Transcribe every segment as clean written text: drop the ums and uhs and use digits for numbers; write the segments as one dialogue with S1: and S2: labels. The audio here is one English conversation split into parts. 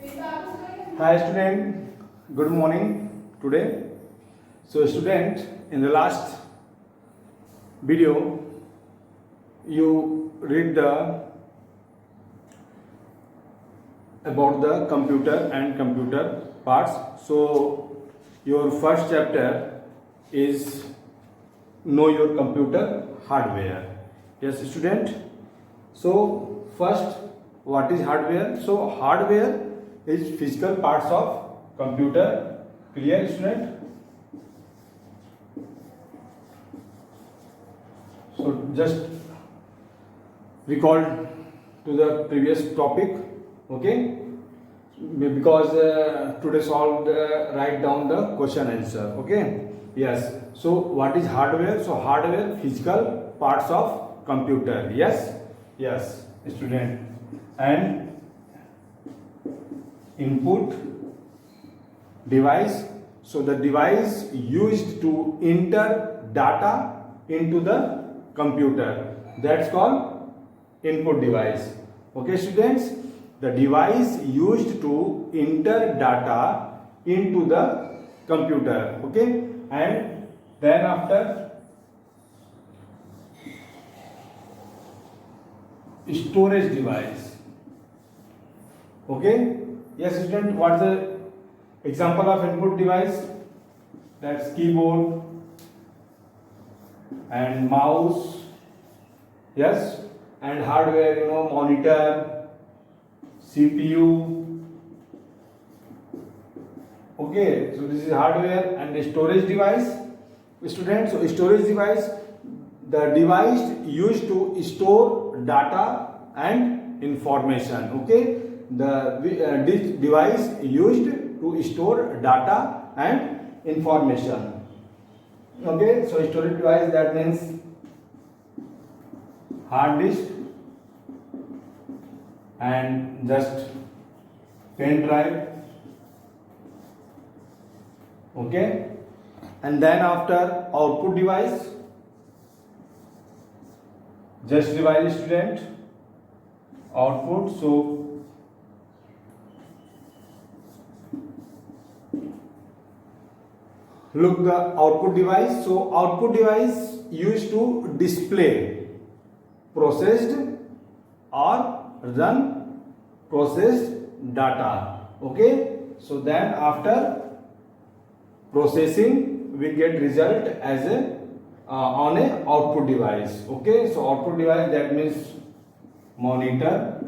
S1: Hi student, good morning today. So student, in the last video you read about the computer and computer parts. So your first chapter is know your computer hardware. Yes student. So first, what is hardware? So hardware is physical parts of computer. Clear student? So just recall to the previous topic, okay? Because today solved, write down the question answer, okay? Yes. So what is hardware? So hardware, physical parts of computer. Yes. Yes, student. And input device. So the device used to enter data into the computer, that's called input device. Okay students, the device used to enter data into the computer. Okay, and then after storage device. Okay, yes student, what's the example of input device? That's keyboard and mouse. Yes, and hardware, monitor, CPU. Okay, so this is hardware. And the storage device, students. So storage device, the device used to store data and information. Okay, this device used to store data and information. Okay, so storage device, that means hard disk and just pen drive. Okay, and then after output device, just revise student, output. So look the output device. So output device used to display processed or run processed data. Okay, so then after processing we get result as a on a output device. Okay, so output device, that means monitor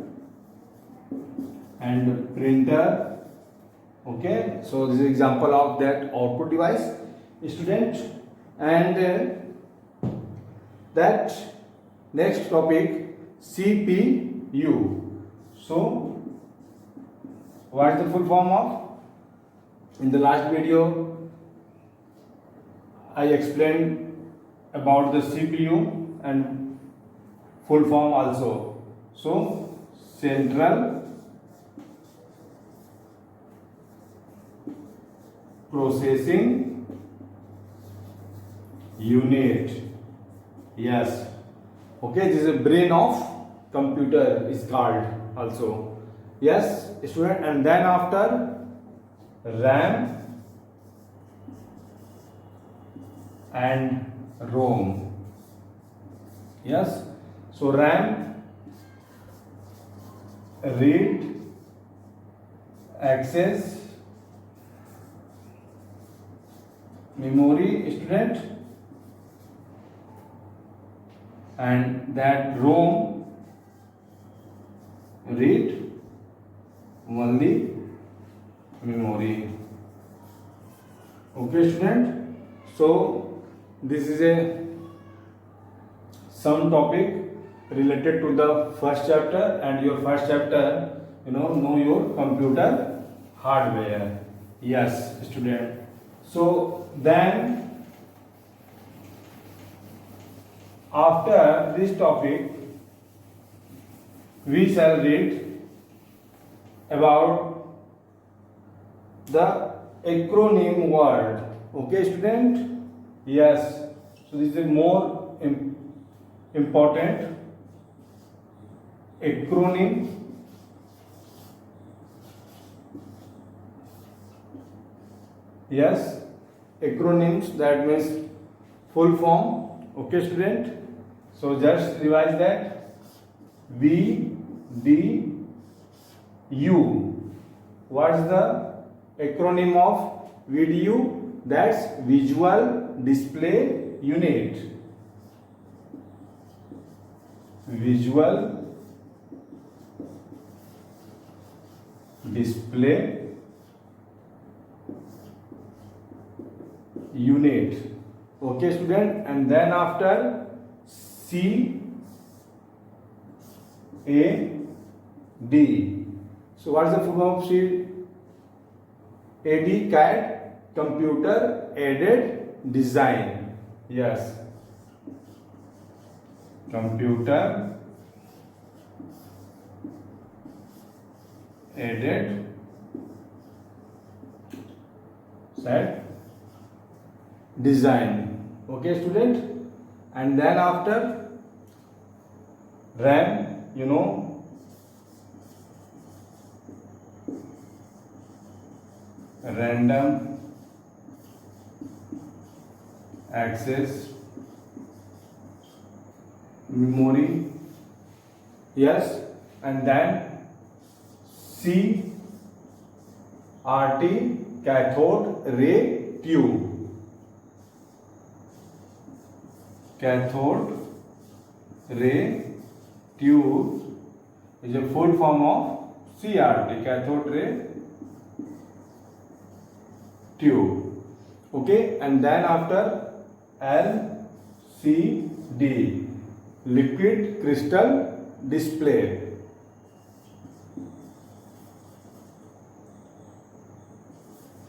S1: and printer. Okay, so this is example of that output device, student. And that next topic, CPU. So what is the full form of? In the last video I explained about the CPU and full form also. So central processing unit. Yes. Okay, this is a brain of computer is called also. Yes student. And then after RAM and ROM. Yes, so RAM, read, access, memory, student. And that ROM, read only memory. Okay student, so this is a some topic related to the first chapter, and your first chapter, know your computer hardware. Yes student. So then after this topic we shall read about the acronym word. Okay student. Yes, so this is a more important acronym Yes, acronyms, that means full form. Okay, student. So just revise that. VDU. What's the acronym of VDU? That's Visual Display Unit. Visual Display Unit. Okay, student. And then after CAD. So what is the full form of CAD? CAD, Computer Aided Design. Yes, Computer Aided Design. Okay, student. And then after RAM, random access memory. Yes, and then CRT, cathode ray tube. Cathode ray tube is a full form of CRT, cathode ray tube. Okay, and then after LCD, liquid crystal display.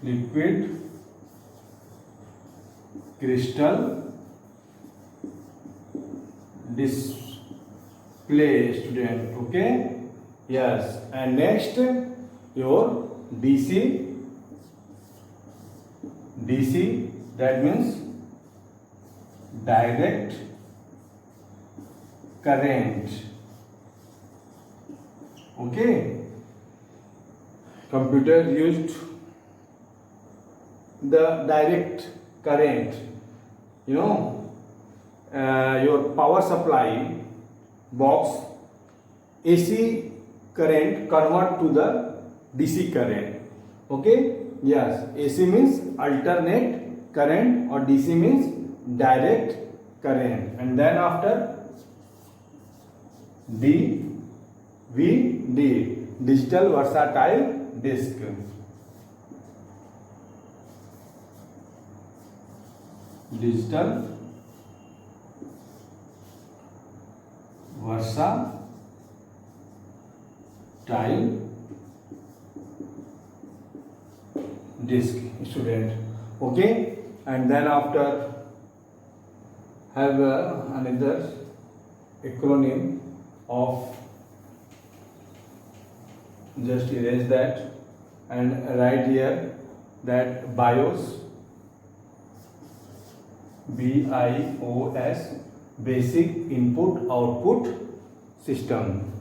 S1: Liquid crystal display, student. Okay, yes. And next your DC, that means direct current. Okay, computer used the direct current, your power supply box AC current convert to the DC current. Okay, yes, AC means alternate current or DC means direct current. And then after DVD, digital versatile disc. Digital versatile disk, student. Okay, and then after have another acronym of, just erase that and write here that BIOS, BIOS, basic input output system.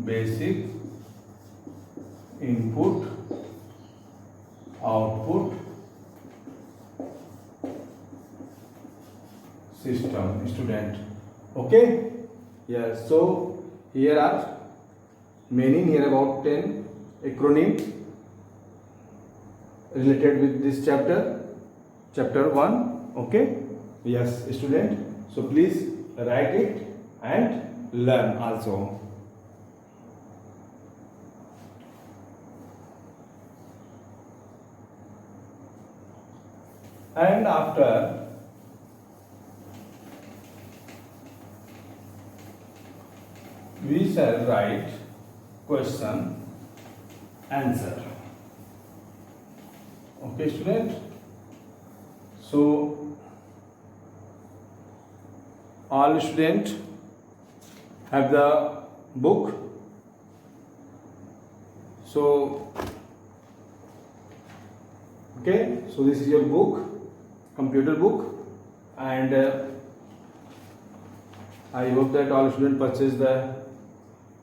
S1: Basic input output system, student. Okay, yes. So here are many, near about 10 acronyms related with this chapter 1. Okay, yes, student. So please write it and learn also. And after we shall write question answer. Okay, student. So all students have the book. So okay, so this is your book, computer book, and I hope that all students purchase the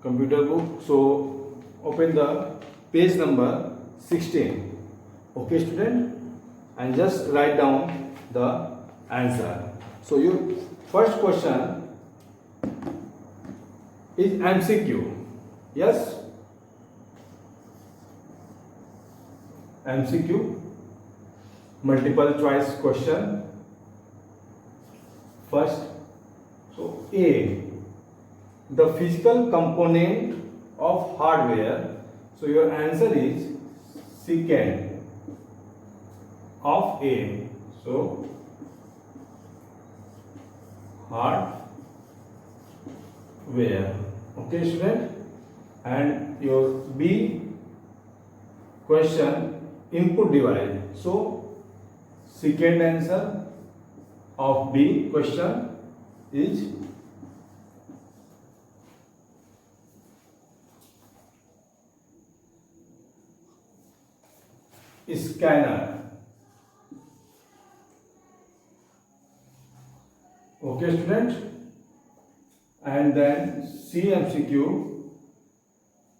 S1: computer book. So open the page number 16. Okay, student, and just write down the answer. So your first question is MCQ. Yes, MCQ, multiple choice question. First, so A, the physical component of hardware. So your answer is secant of A. So hardware. Okay, student. And your B question, input device. So second answer of B question is scanner. Okay, student. And then CMCQ,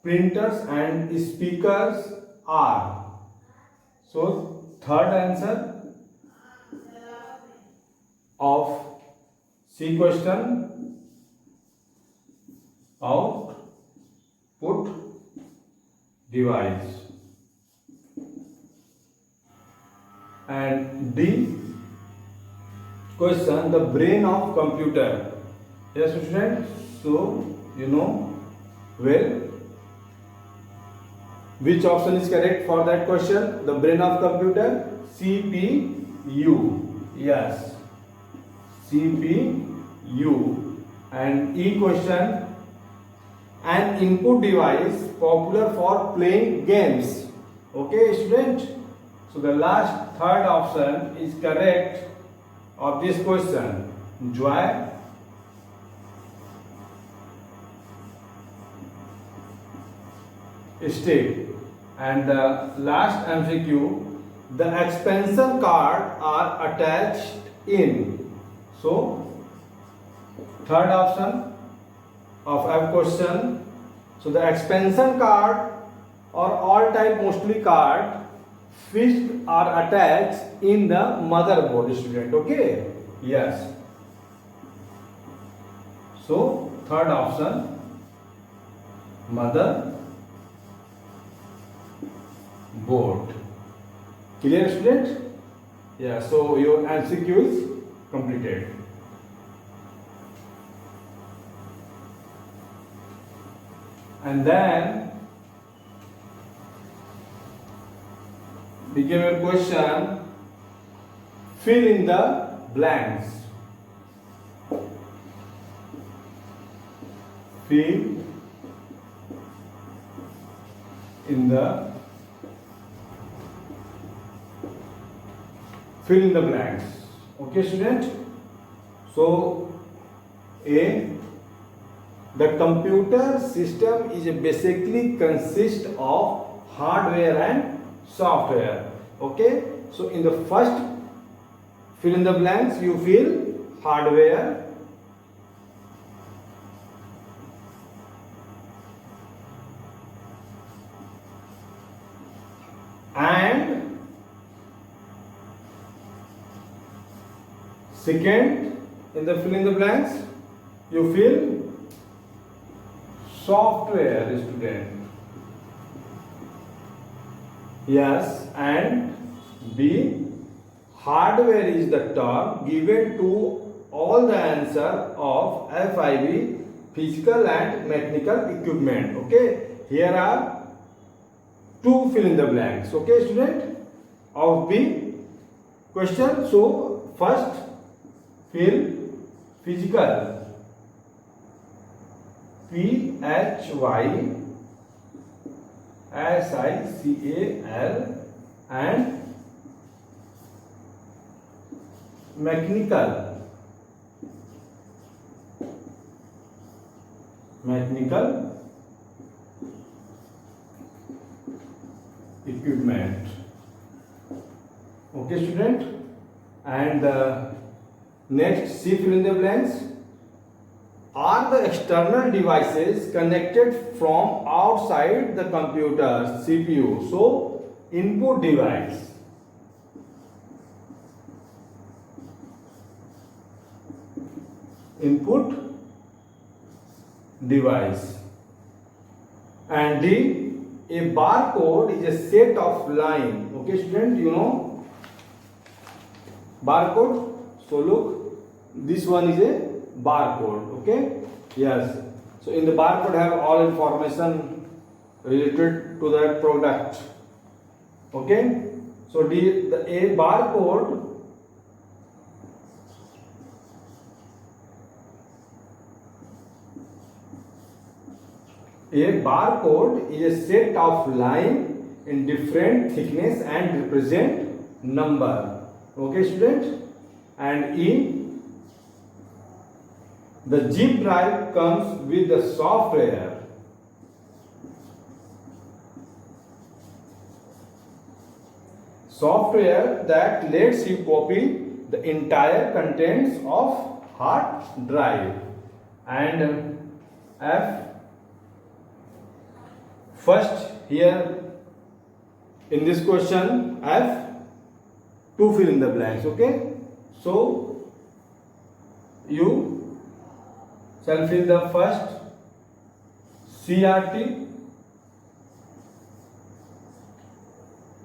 S1: printers and speakers are. So third answer of C question, output device. And D question, the brain of computer. Yes, student. So you know well which option is correct for that question. The brain of computer, CPU. Yes, CPU. And E question, an input device popular for playing games. Okay, student. So the last third option is correct of this question. Joy stick. And the last MCQ, the expansion card are attached in. So third option of F question. So the expansion card or all type mostly card fixed are attached in the motherboard, student. Okay, yes. So third option, motherboard. Clear, student? Yeah, so your MCQ is completed. And then became a question, fill in the blanks. Fill in the blanks. Okay, student. So A, the computer system is basically consist of hardware and software. Okay, so in the first fill in the blanks, you fill hardware, and second in the fill in the blanks, you fill software, student. Yes, and B, hardware is the term given to all the answer of FIB, physical and mechanical equipment. Okay, here are two fill in the blanks. Okay, student, of B question. So first fill physical, PHYSICAL, and mechanical equipment. Okay, student. And next, C fill in the blanks, are the external devices connected from outside the computer CPU. So input device, input device. And D, a barcode is a set of line. Okay student, you know barcode. So look, this one is a barcode. Okay, yes. So in the barcode have all information related to that product. Okay, so a barcode is a set of line in different thickness and represent number. Okay student. And in the zip drive comes with the software. Software that lets you copy the entire contents of hard drive. And F, first here in this question F, to fill in the blanks. Okay, so you shall fill the first CRT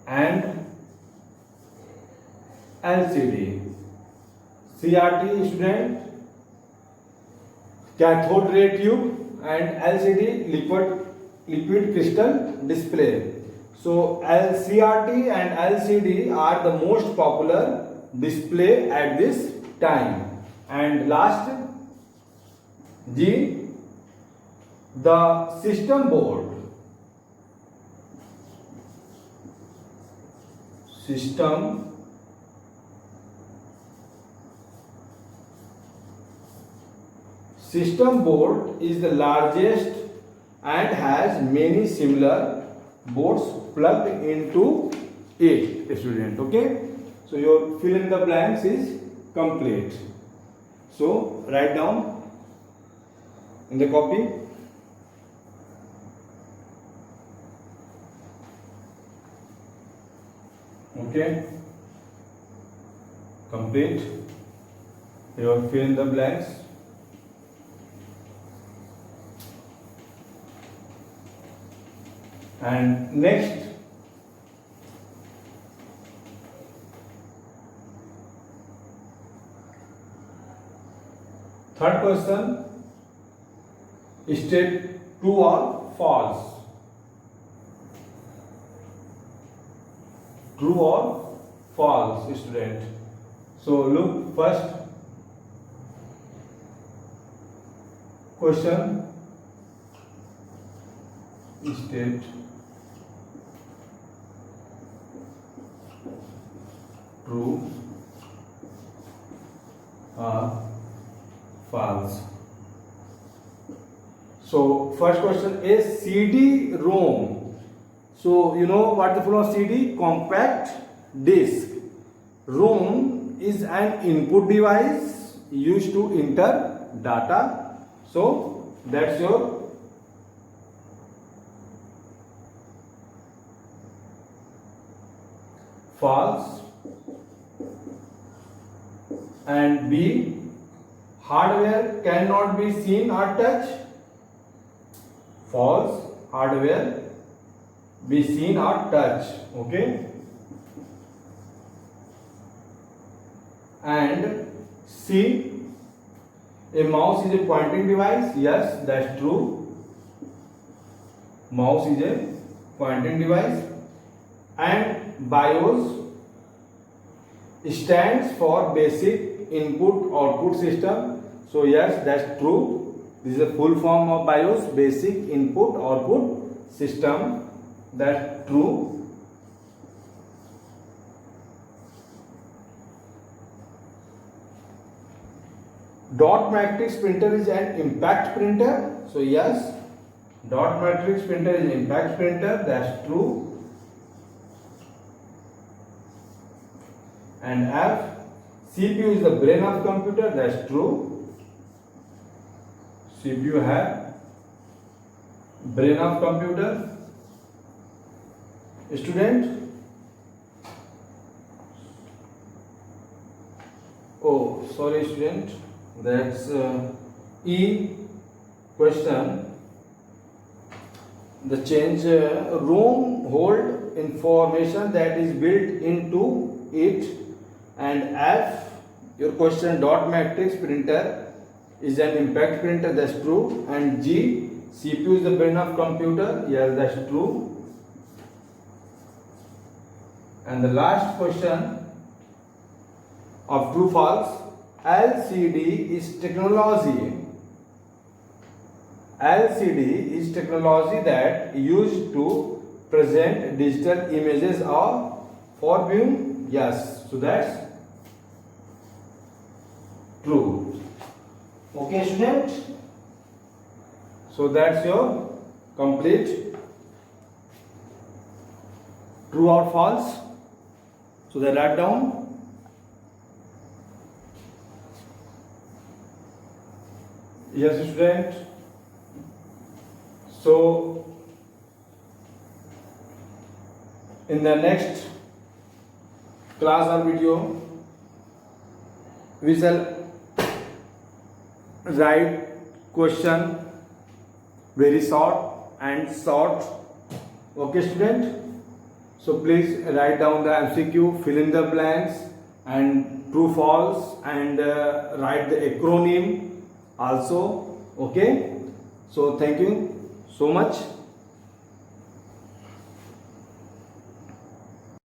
S1: and LCD. CRT student, cathode ray tube, and LCD liquid crystal display. So CRT and LCD are the most popular display at this time. And last G, the system board. System board is the largest and has many similar boards plugged into it, student. Okay, so your fill in the blanks is complete. So write down in the copy. Okay, complete your fill in the blanks. And next, third question, state true or false. True or false, student. So look, first question, state true or false. So first question is CD-ROM. So you know what the full of CD? Compact disc. ROM is an input device used to enter data. So that's your false. And B, hardware cannot be seen or touched. False. Hardware be seen or touched. Okay. And C, a mouse is a pointing device. Yes, that's true. Mouse is a pointing device. And BIOS stands for basic input output system. So yes, that's true. This is a full form of BIOS, basic input output system. That's true. Dot matrix printer is an impact printer. So yes, dot matrix printer is an impact printer. That's true. And F, CPU is the brain of computer. That's true. CPU have brain of computer. Student, oh sorry student, that's E question. The change room hold information that is built into it, and F your question dot matrix printer is an impact printer, that's true, and G CPU is the brain of computer, yes that's true. And the last question of true false, LCD is technology. LCD is technology that used to present digital images or for viewing. Yes, so that's true. Okay, student. So that's your complete true or false. So they write down. Yes, student. So in the next class or video, we shall write question very short and short. Okay, student. So please write down the MCQ, fill in the blanks and true false, and write the acronym also. Okay. So thank you so much.